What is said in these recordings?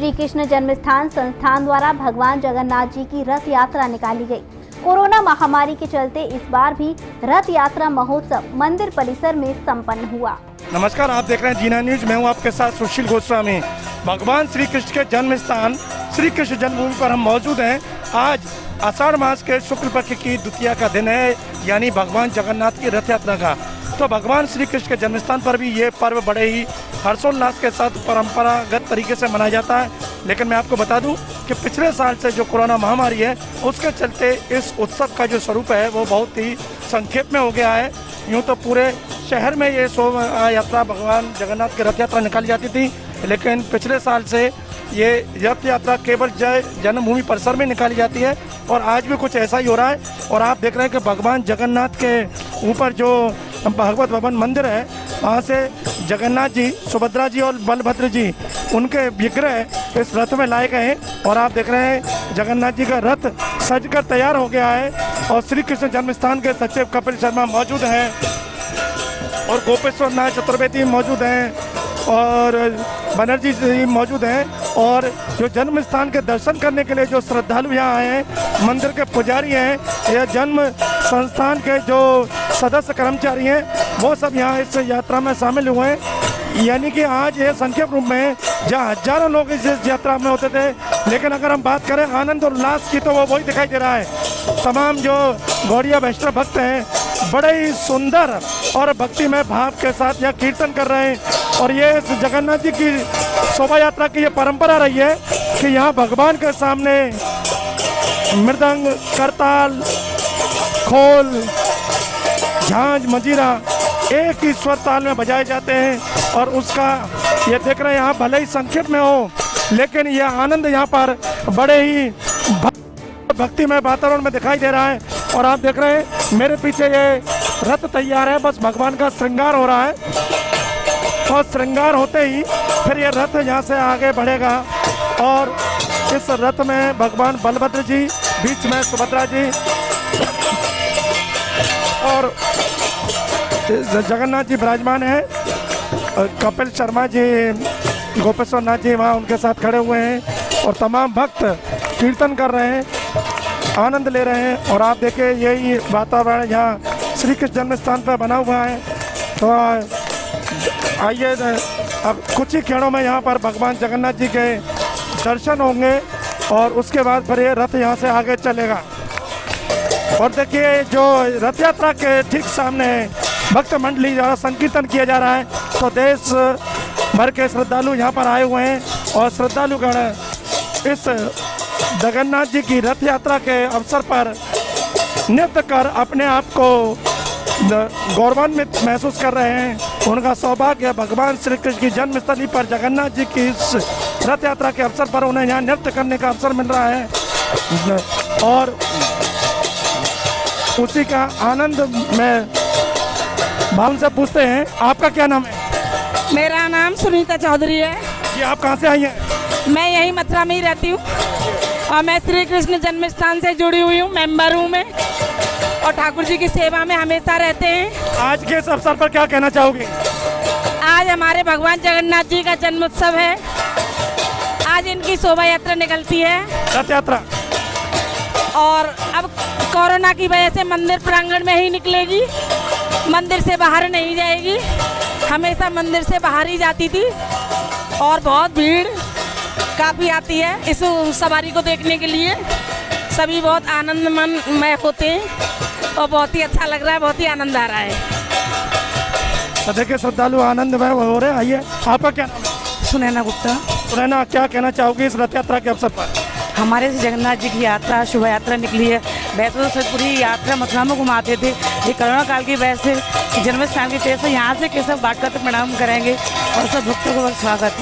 श्री कृष्ण जन्मस्थान संस्थान द्वारा भगवान जगन्नाथ जी की रथ यात्रा निकाली गई। कोरोना महामारी के चलते इस बार भी रथ यात्रा महोत्सव मंदिर परिसर में संपन्न हुआ। नमस्कार, आप देख रहे हैं जीना न्यूज। मैं हूं आपके साथ सुशील गोस्वामी। भगवान श्री कृष्ण के जन्म स्थान श्री कृष्ण जन्मभूमि पर हम मौजूद हैं। आज आषाढ़ मास के शुक्ल पक्ष की द्वितीया का दिन है, यानी भगवान जगन्नाथ की रथ यात्रा का। तो भगवान श्री कृष्ण के जन्मस्थान पर भी ये पर्व बड़े ही हर्षोल्लास के साथ परंपरागत तरीके से मनाया जाता है। लेकिन मैं आपको बता दूं कि पिछले साल से जो कोरोना महामारी है उसके चलते इस उत्सव का जो स्वरूप है वो बहुत ही संक्षेप में हो गया है। यूँ तो पूरे शहर में ये शोभा यात्रा भगवान जगन्नाथ की रथ यात्रा निकाली जाती थी, लेकिन पिछले साल से ये रथ यात्रा केवल जन्मभूमि परिसर में निकाली जाती है और आज भी कुछ ऐसा ही हो रहा है। और आप देख रहे हैं कि भगवान जगन्नाथ के ऊपर जो भागवत भवन मंदिर है वहाँ से जगन्नाथ जी, सुभद्रा जी और बलभद्र जी उनके विग्रह इस रथ में लाए गए हैं। और आप देख रहे हैं जगन्नाथ जी का रथ सजकर तैयार हो गया है और श्री कृष्ण जन्मस्थान के सचिव कपिल शर्मा मौजूद हैं और गोपेश्वर नाथ चतुर्वेदी मौजूद हैं और बनर्जी जी मौजूद हैं। और जो जन्म स्थान के दर्शन करने के लिए जो श्रद्धालु यहाँ आए हैं, मंदिर के पुजारी हैं या जन्म संस्थान के जो सदस्य कर्मचारी हैं, वो सब यहाँ इस यात्रा में शामिल हुए हैं। यानी कि आज ये संक्षेप रूप में जहाँ हजारों लोग इस यात्रा में होते थे, लेकिन अगर हम बात करें आनंद और उल्लास की तो वो वही दिखाई दे रहा है। तमाम जो गौड़िया वैष्णव भक्त हैं बड़े ही सुंदर और भक्तिमय भाव के साथ यह कीर्तन कर रहे हैं। और ये इस जगन्नाथ जी की शोभा यात्रा की ये परंपरा रही है कि यहाँ भगवान के सामने मृदंग, करताल, खोल, झांझ, मंजीरा एक ही स्वर ताल में बजाए जाते हैं। और उसका ये देख रहे हैं यहाँ भले ही संक्षेप में हो, लेकिन यह आनंद यहाँ पर बड़े ही भक्तिमय वातावरण में दिखाई दे रहा है। और आप देख रहे हैं मेरे पीछे ये रथ तैयार है, बस भगवान का श्रृंगार हो रहा है और श्रृंगार होते ही फिर ये रथ यहाँ से आगे बढ़ेगा। और इस रथ में भगवान बलभद्र जी, बीच में सुभद्रा जी और जगन्नाथ जी विराजमान हैं। कपिल शर्मा जी, गोपेश्वर नाथ जी वहाँ उनके साथ खड़े हुए हैं और तमाम भक्त कीर्तन कर रहे हैं, आनंद ले रहे हैं। और आप देखिए यही वातावरण यहाँ श्री कृष्ण जन्म स्थान पर बना हुआ है। तो आइए अब कुछ ही क्षणों में यहाँ पर भगवान जगन्नाथ जी के दर्शन होंगे और उसके बाद फिर ये रथ यहाँ से आगे चलेगा। और देखिए जो रथ यात्रा के ठीक सामने भक्त मंडली द्वारा संकीर्तन किया जा रहा है, तो देश भर के श्रद्धालु यहाँ पर आए हुए हैं और श्रद्धालुगण इस जगन्नाथ जी की रथ यात्रा के अवसर पर नृत्य कर अपने आप को गौरवान्वित महसूस कर रहे हैं। उनका सौभाग्य भगवान श्री कृष्ण की जन्मस्थली पर जगन्नाथ जी की इस रथ यात्रा के अवसर पर उन्हें यहाँ नृत्य करने का अवसर मिल रहा है और उसी का आनंद में भाव से पूछते हैं, आपका क्या नाम है? मेरा नाम सुनीता चौधरी है। जी, आप कहाँ से आई हैं? मैं यहीं मथुरा में ही रहती हूँ और मैं श्री कृष्ण जन्मस्थान से जुड़ी हुई हूँ, मेंबर हूँ मैं और ठाकुर जी की सेवा में हमेशा रहते हैं। आज के इस अवसर पर क्या कहना चाहोगे? आज हमारे भगवान जगन्नाथ जी का जन्मोत्सव है। आज इनकी शोभा यात्रा निकलती है, रथ यात्रा, और अब कोरोना की वजह से मंदिर प्रांगण में ही निकलेगी, मंदिर से बाहर नहीं जाएगी। हमेशा मंदिर से बाहर ही जाती थी और बहुत भीड़ काफ़ी आती है इस सवारी को देखने के लिए। सभी बहुत आनंदमय होते हैं और बहुत ही अच्छा लग रहा है, बहुत ही आनंद आ रहा है। तो देखिए श्रद्धालु आनंदमय हो रहे हैं। आइए, आपका क्या नाम है? सुनैना गुप्ता। सुनैना, क्या कहना चाहोगे इस रथ यात्रा के अवसर पर? हमारे से जगन्नाथ जी की यात्रा, शुभ यात्रा निकली है। वैसे तो सिर्फ पूरी यात्रा मथुरा में घुमाते थे, ये कोरोना काल की वजह से जन्म स्थान की तरफ से यहाँ से केशव बाटका तक प्रणाम करेंगे और सब भक्तों को स्वागत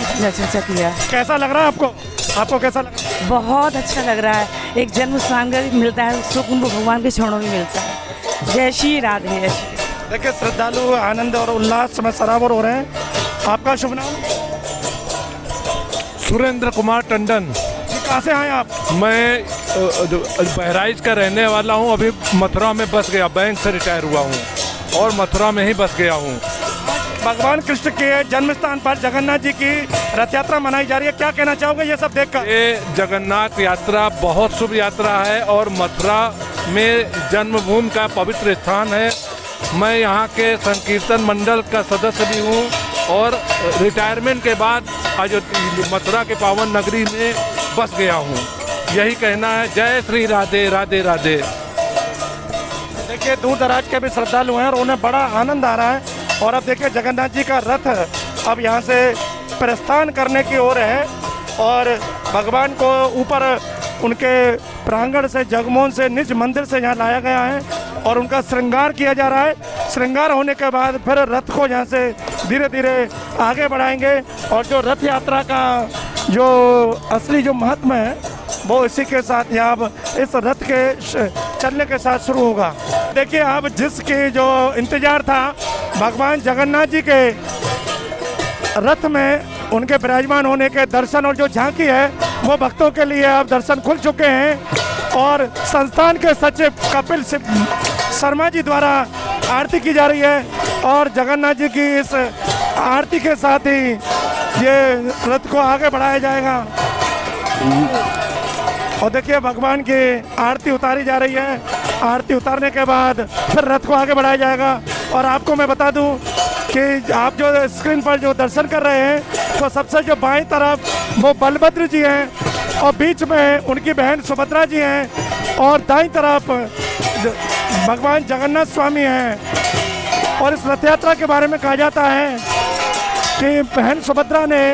किया। कैसा लग रहा है आपको? आपको कैसा लग रहा है? बहुत अच्छा लग रहा है। एक जन्म स्थान का मिलता है, सुख भगवान के चरणों में मिलता है। जय श्री राधे, जय श्री। देखिए श्रद्धालु आनंद और उल्लास में सराबोर हो रहे हैं। आपका शुभ नाम? सुरेंद्र कुमार टंडन। कहाँ से आए आप? मैं बहराइच का रहने वाला हूँ। अभी मथुरा में बस गया, बैंक से रिटायर हुआ हूँ और मथुरा में ही बस गया हूँ। भगवान कृष्ण के जन्म स्थान पर जगन्नाथ जी की रथ यात्रा मनाई जा रही है, क्या कहना चाहोगे ये सब देखकर? ये जगन्नाथ यात्रा बहुत शुभ यात्रा है और मथुरा में जन्मभूमि का पवित्र स्थान है। मैं यहाँ के संकीर्तन मंडल का सदस्य भी हूँ और रिटायरमेंट के बाद आज मथुरा के पावन नगरी में बस गया हूँ। यही कहना है। जय श्री राधे राधे राधे। देखिए दूर दराज के भी श्रद्धालु हैं और उन्हें बड़ा आनंद आ रहा है। और अब देखिए जगन्नाथ जी का रथ अब यहाँ से प्रस्थान करने की ओर है और भगवान को ऊपर उनके प्रांगण से जगमोहन से निज मंदिर से यहाँ लाया गया है और उनका श्रृंगार किया जा रहा है। श्रृंगार होने के बाद फिर रथ को यहाँ से धीरे धीरे आगे बढ़ाएंगे और जो रथ यात्रा का जो असली जो महत्व है वो इसी के साथ यहाँ इस रथ के चलने के साथ शुरू होगा। देखिए अब जिसकी जो इंतजार था भगवान जगन्नाथ जी के रथ में उनके विराजमान होने के दर्शन और जो झांकी है वो भक्तों के लिए अब दर्शन खुल चुके हैं और संस्थान के सचिव कपिल शर्मा जी द्वारा आरती की जा रही है और जगन्नाथ जी की इस आरती के साथ ही ये रथ को आगे बढ़ाया जाएगा। और देखिए भगवान की आरती उतारी जा रही है। आरती उतारने के बाद फिर रथ को आगे बढ़ाया जाएगा। और आपको मैं बता दूं कि आप जो स्क्रीन पर जो दर्शन कर रहे हैं तो सबसे जो बाईं तरफ वो बलभद्र जी हैं और बीच में उनकी बहन सुभद्रा जी हैं और दाईं तरफ भगवान जगन्नाथ स्वामी हैं। और इस रथ यात्रा के बारे में कहा जाता है कि बहन सुभद्रा ने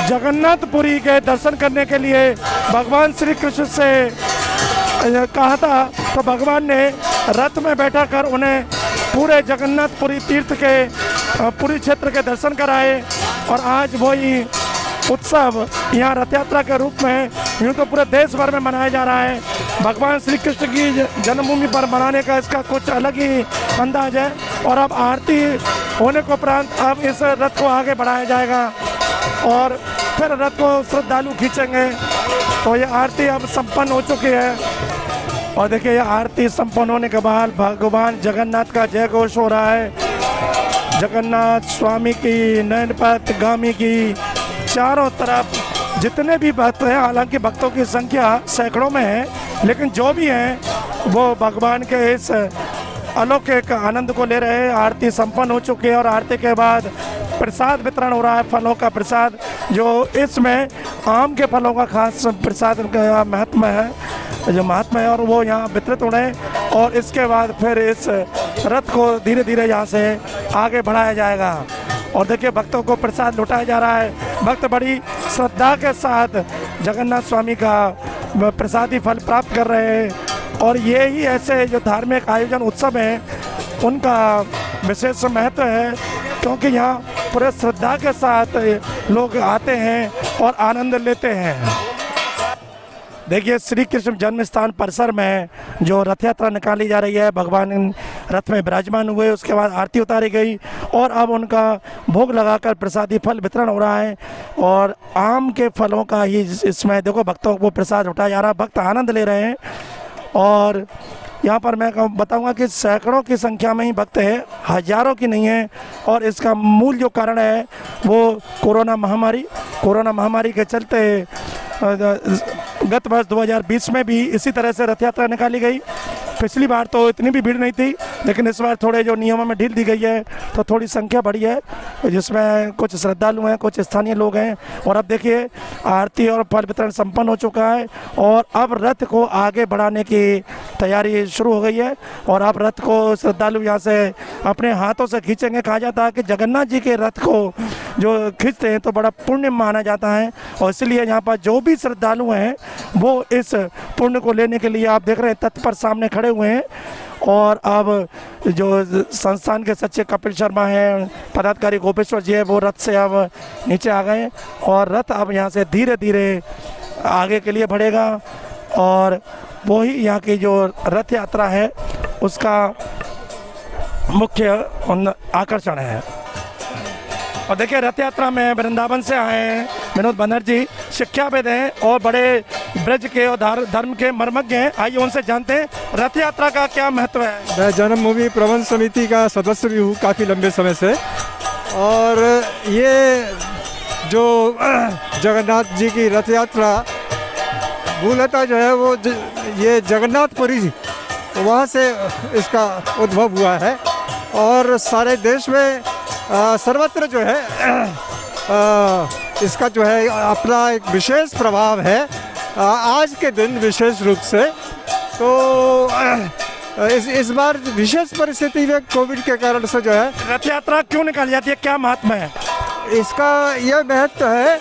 जगन्नाथपुरी के दर्शन करने के लिए भगवान श्री कृष्ण से कहा था तो भगवान ने रथ में बैठा कर उन्हें पूरे जगन्नाथपुरी तीर्थ के पुरी क्षेत्र के दर्शन कराए। और आज वही उत्सव यहाँ रथ यात्रा के रूप में यूँ तो पूरे देश भर में मनाया जा रहा है। भगवान श्री कृष्ण की जन्मभूमि पर मनाने का इसका कुछ अलग ही अंदाज है। और अब आरती होने को उपरांत अब इस रथ को आगे बढ़ाया जाएगा और फिर रथ को श्रद्धालु खींचेंगे। तो ये आरती अब संपन्न हो चुकी है और देखिए ये आरती संपन्न होने के बाद भगवान जगन्नाथ का जय घोष हो रहा है। जगन्नाथ स्वामी की नयनपथगामी की चारों तरफ जितने भी भक्त हैं, हालांकि भक्तों की संख्या सैकड़ों में है लेकिन जो भी हैं वो भगवान के इस अलौकिक आनंद को ले रहे हैं। आरती संपन्न हो चुकी है और आरती के बाद प्रसाद वितरण हो रहा है, फलों का प्रसाद, जो इसमें आम के फलों का खास प्रसाद का महत्व है और वो यहाँ वितरित हो रहे हैं। और इसके बाद फिर इस रथ को धीरे धीरे यहाँ से आगे बढ़ाया जाएगा और देखिए भक्तों को प्रसाद लुटाया जा रहा है। भक्त बड़ी श्रद्धा के साथ जगन्नाथ स्वामी का प्रसादी फल प्राप्त कर रहे हैं और ये ही ऐसे जो धार्मिक आयोजन उत्सव हैं उनका विशेष महत्व है क्योंकि यहाँ पूरे श्रद्धा के साथ लोग आते हैं और आनंद लेते हैं। देखिए श्री कृष्ण जन्म स्थान परिसर में जो रथ यात्रा निकाली जा रही है, भगवान रथ में विराजमान हुए, उसके बाद आरती उतारी गई और अब उनका भोग लगाकर प्रसादी फल वितरण हो रहा है और आम के फलों का ही इसमें देखो भक्तों को प्रसाद उठाया जा रहा है। भक्त आनंद ले रहे हैं और यहाँ पर मैं बताऊंगा कि सैकड़ों की संख्या में ही भक्त है, हजारों की नहीं है। और इसका मूल जो कारण है वो कोरोना महामारी के चलते गत वर्ष 2020 में भी इसी तरह से रथ यात्रा निकाली गई। पिछली बार तो इतनी भी भीड़ नहीं थी लेकिन इस बार थोड़े जो नियमों में ढील दी गई है तो थोड़ी संख्या बढ़ी है जिसमें कुछ श्रद्धालु हैं, कुछ स्थानीय लोग हैं। और अब देखिए आरती और फल वितरण संपन्न हो चुका है और अब रथ को आगे बढ़ाने की तैयारी शुरू हो गई है और अब रथ को श्रद्धालु यहाँ से अपने हाथों से खींचेंगे। कहा जाता है कि जगन्नाथ जी के रथ को जो खींचते हैं तो बड़ा पुण्य माना जाता है और इसलिए यहाँ पर जो भी श्रद्धालु हैं वो इस पुण्य को लेने के लिए आप देख रहे हैं तत्पर सामने खड़े हुए हैं। और अब जो संस्थान के सचिव कपिल शर्मा हैं, पदाधिकारी गोपेश्वर जी है, वो रथ से अब नीचे आ गए और रथ अब यहाँ से धीरे धीरे आगे के लिए बढ़ेगा और वही यहाँ की जो रथ यात्रा है उसका मुख्य आकर्षण है। और देखिए रथ यात्रा में वृंदावन से आए हैं विनोद बनर्जी, शिक्षाविद हैं और बड़े ब्रज के और धर्म के मर्मज्ञ हैं। आइए उनसे जानते हैं रथ यात्रा का क्या महत्व है। मैं जन्मभूमि प्रबंध समिति का सदस्य भी हूँ काफ़ी लंबे समय से और ये जो जगन्नाथ जी की रथ यात्रा मूलतः जो है वो ये जगन्नाथपुरी वहाँ से इसका उद्भव हुआ है और सारे देश में सर्वत्र जो है इसका जो है अपना एक विशेष प्रभाव है आज के दिन विशेष रूप से। तो इस बार विशेष परिस्थिति में कोविड के कारण से जो है रथ यात्रा क्यों निकाली जाती है, क्या महात्मा है इसका? यह महत्व है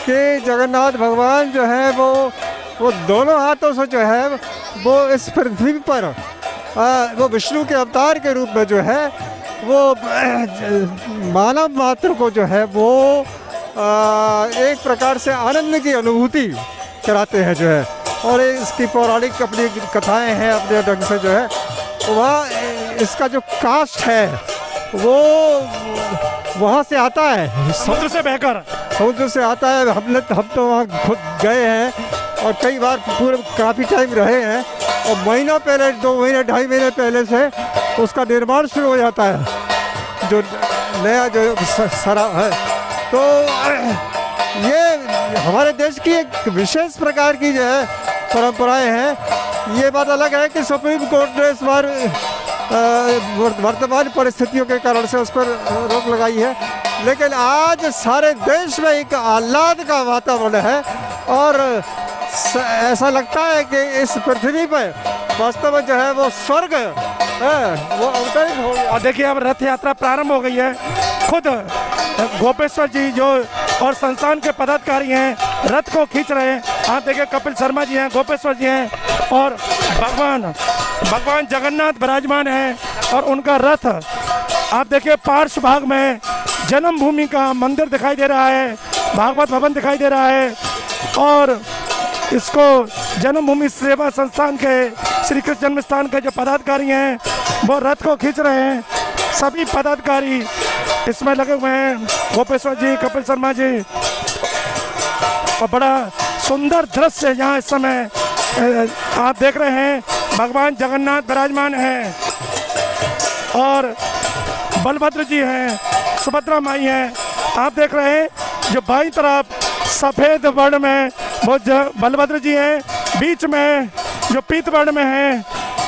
कि जगन्नाथ भगवान जो है वो दोनों हाथों से जो है वो इस पृथ्वी पर वो विष्णु के अवतार के रूप में जो है वो मानव मात्र को जो है वो एक प्रकार से आनंद की अनुभूति कराते हैं जो है। और इसकी पौराणिक अपनी कथाएं हैं अपने ढंग से जो है वह इसका जो कास्ट है वो वहाँ से आता है, समुद्र से बहकर समुद्र से आता है। हम तो वहाँ खुद गए हैं और कई बार पूरे काफ़ी टाइम रहे हैं और महीना पहले 2 महीने 2.5 महीने पहले से उसका निर्माण शुरू हो जाता है जो नया जो सरा है। तो ये हमारे देश की एक विशेष प्रकार की जो है परंपराएं हैं। ये बात अलग है कि सुप्रीम कोर्ट ने इस बार वर्तमान परिस्थितियों के कारण से उस पर रोक लगाई है, लेकिन आज सारे देश में एक आह्लाद का वातावरण है और ऐसा लगता है कि इस पृथ्वी पर वास्तव में जो है वो स्वर्ग है वो अवतरित हो गया। और देखिए अब रथ यात्रा प्रारंभ हो गई है। खुद गोपेश्वर जी जो और संस्थान के पदाधिकारी हैं रथ को खींच रहे हैं। आप देखिए कपिल शर्मा जी हैं, गोपेश्वर जी हैं और भगवान जगन्नाथ विराजमान हैं और उनका रथ आप देखिए पार्श्व भाग में जन्मभूमि का मंदिर दिखाई दे रहा है, भागवत भवन दिखाई दे रहा है और इसको जन्मभूमि सेवा संस्थान के श्री कृष्ण जन्मस्थान के जो पदाधिकारी हैं वो रथ को खींच रहे हैं। सभी पदाधिकारी इसमें लगे हुए हैं, गोपेश्वर जी, कपिल शर्मा जी और बड़ा सुंदर दृश्य यहाँ इस समय आप देख रहे हैं। भगवान जगन्नाथ विराजमान हैं और बलभद्र जी हैं, सुभद्रा माई हैं। आप देख रहे हैं जो बाईं तरफ सफ़ेद वर्ण में वो बलभद्र जी हैं, बीच में जो पीत वर्ण में हैं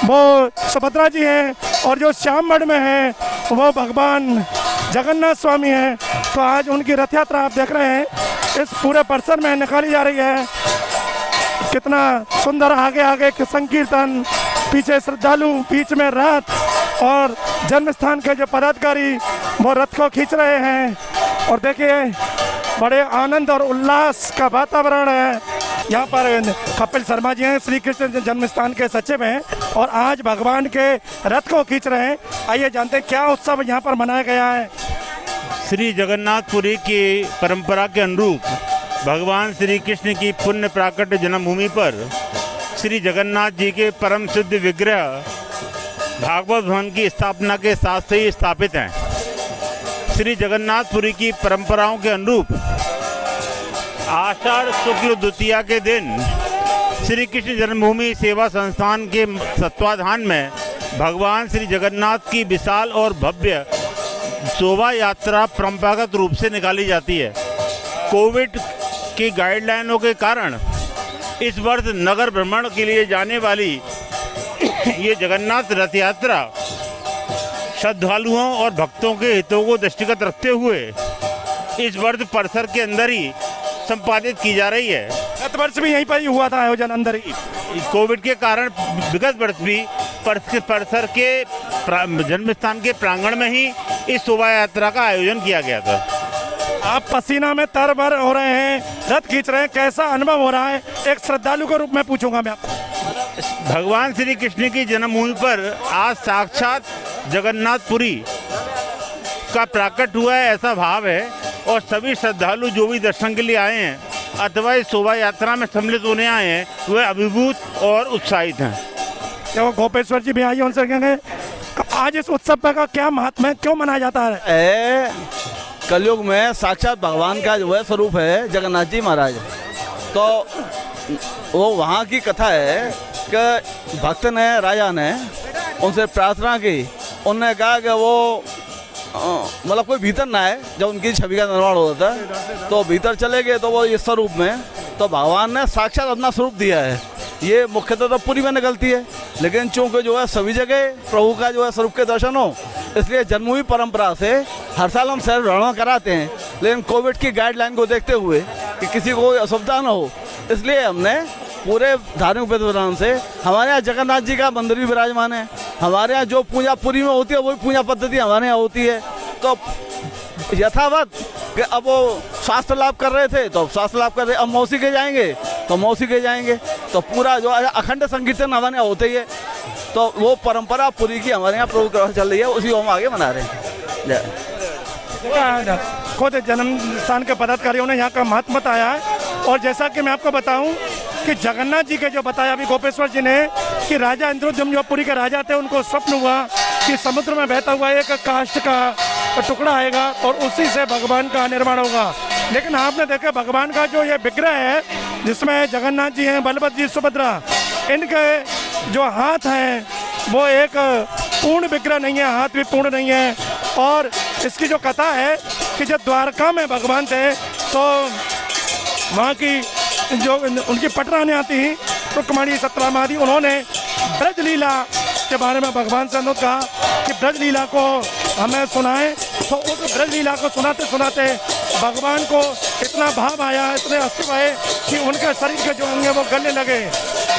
वो सुभद्रा जी हैं और जो श्याम वर्ण में हैं वो भगवान जगन्नाथ स्वामी हैं। तो आज उनकी रथ यात्रा आप देख रहे हैं इस पूरे परिसर में निकाली जा रही है। कितना सुंदर आगे आगे के संकीर्तन, पीछे श्रद्धालु, बीच में रथ और जन्मस्थान के जो पदाधिकारी वो रथ को खींच रहे हैं। और देखिए बड़े आनंद और उल्लास का वातावरण है। यहाँ पर कपिल शर्मा जी हैं, श्री कृष्ण जन्मस्थान के सचिव हैं और आज भगवान के रथ को खींच रहे हैं। आइए जानते हैं क्या उत्सव यहाँ पर मनाया गया है। श्री जगन्नाथपुरी की परंपरा के अनुरूप भगवान श्री कृष्ण की पुण्य प्राकट्य जन्मभूमि पर श्री जगन्नाथ जी के परम सिद्ध विग्रह भागवत भवन की स्थापना के साथ से ही स्थापित हैं। श्री जगन्नाथपुरी की परंपराओं के अनुरूप आषाढ़ शुक्ल द्वितीया के दिन श्री कृष्ण जन्मभूमि सेवा संस्थान के तत्वाधान में भगवान श्री जगन्नाथ की विशाल और भव्य शोभा यात्रा परंपरागत रूप से निकाली जाती है। कोविड की गाइडलाइनों के कारण इस वर्ष नगर भ्रमण के लिए जाने वाली ये जगन्नाथ रथ यात्रा श्रद्धालुओं और भक्तों के हितों को दृष्टिगत रखते हुए इस वर्ष परिसर के अंदर ही संपादित की जा रही है। गत वर्ष भी यहीं पर ही हुआ था आयोजन अंदर ही। कोविड के कारण विगत वर्ष भी परिसर के जन्मस्थान के प्रांगण में ही इस शोभा यात्रा का आयोजन किया गया था। आप पसीना में तरबतर हो रहे हैं, रथ खींच रहे हैं, कैसा अनुभव हो रहा है? एक श्रद्धालु के रूप में पूछूंगा मैं आपको। भगवान श्री कृष्ण की जन्मभूमि पर आज साक्षात जगन्नाथपुरी का प्राकट हुआ है, ऐसा भाव है और सभी श्रद्धालु जो भी दर्शन के लिए आए हैं अथवा इस शोभा यात्रा में सम्मिलित होने आए हैं वे अभिभूत और उत्साहित हैं। जो गोपेश्वर जी भी आइए उनसे कहेंगे आज इस उत्सव का क्या महत्व है, क्यों मनाया जाता है? कलयुग में साक्षात भगवान का जो है स्वरूप है जगन्नाथ जी महाराज। तो वो वहाँ की कथा है कि भक्त ने, राजा ने उनसे प्रार्थना की। उन्होंने कहा कि वो मतलब कोई भीतर ना आए, जब उनकी छवि का निर्माण होता है तो भीतर चले गए तो वो इस स्वरूप में, तो भगवान ने साक्षात अपना स्वरूप दिया है। ये मुख्यतः तो पूरी में निकलती है, लेकिन चूंकि जो है सभी जगह प्रभु का जो है स्वरूप के दर्शन हो, इसलिए जन्मभूमि परंपरा से हर साल हम शहर भ्रमण कराते हैं। लेकिन कोविड की गाइडलाइन को देखते हुए कि किसी को कोई असुविधा न हो, इसलिए हमने पूरे धार्मिक विधान से, हमारे यहाँ जगन्नाथ जी का मंदिर भी विराजमान है, हमारे यहाँ जो पूजा पुरी में होती है वही पूजा पद्धति हमारे यहाँ होती है। तो यथावत कि अब वो स्वास्थ्य लाभ कर रहे थे तो अब स्वास्थ्य लाभ कर रहे, अब मौसी के जाएंगे तो मौसी के जाएंगे, तो पूरा जो अखंड संकीर्तन हमारे यहाँ होते ही है। तो वो परंपरा पूरी की हमारे यहाँ प्रभु कृपा चल रही है, उसी को हम आगे बना रहे हैं। खुद जन्म स्थान के पदाधिकारियों ने यहाँ का महत्व बताया है। और जैसा कि मैं आपको बताऊं कि जगन्नाथ जी के जो बताया अभी गोपेश्वर जी ने कि राजा इंद्रोद्युम्न जो पुरी के राजा थे, उनको स्वप्न हुआ कि समुद्र में बहता हुआ एक काष्ठ का टुकड़ा आएगा और उसी से भगवान का निर्माण होगा। लेकिन आपने देखा भगवान का जो ये विग्रह है, जिसमें जगन्नाथ जी हैं, बलभद्र जी, सुभद्रा, इनके जो हाथ हैं वो एक पूर्ण विग्रह नहीं है, हाथ भी पूर्ण नहीं है। और इसकी जो कथा है कि जब द्वारका में भगवान थे तो वहाँ की जो उनकी पटरानी आती हैं, रुक्मणी, सतराम आदि, उन्होंने ब्रज लीला के बारे में भगवान से अनुरोध कहा कि ब्रज लीला को हमें सुनाएं। तो उस ब्रज लीला को सुनाते सुनाते भगवान को इतना भाव आया, इतने अश्रु आए कि उनके शरीर के जो अंग हैं वो गलने लगे।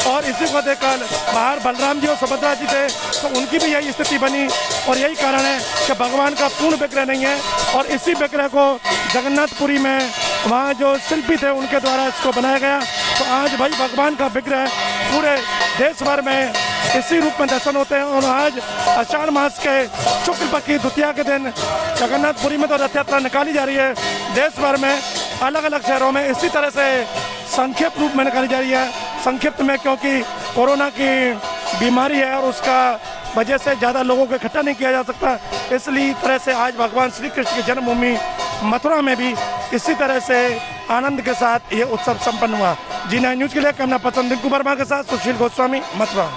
और इसी को देखकर बाहर बलराम जी और सुभद्रा जी थे तो उनकी भी यही स्थिति बनी। और यही कारण है कि भगवान का पूर्ण विग्रह नहीं है। और इसी विग्रह को जगन्नाथपुरी में वहाँ जो शिल्पी थे उनके द्वारा इसको बनाया गया। तो आज भाई भगवान का विग्रह पूरे देश भर में इसी रूप में दर्शन होते हैं। और आज आषाढ़ मास के शुक्ल पक्ष की द्वितीया के दिन जगन्नाथपुरी में तो रथ यात्रा निकाली जा रही है। देश भर में अलग अलग शहरों में इसी तरह से संक्षिप्त रूप में निकाली जा रही है। संक्षिप्त में क्योंकि कोरोना की बीमारी है और उसका वजह से ज़्यादा लोगों को इकट्ठा नहीं किया जा सकता, इसलिए तरह से आज भगवान श्री कृष्ण की जन्मभूमि मथुरा में भी इसी तरह से आनंद के साथ ये उत्सव संपन्न हुआ। जी9 न्यूज़ के लिए कैमरा पर्सन दिनकु वर्मा के साथ सुशील गोस्वामी, मथुरा।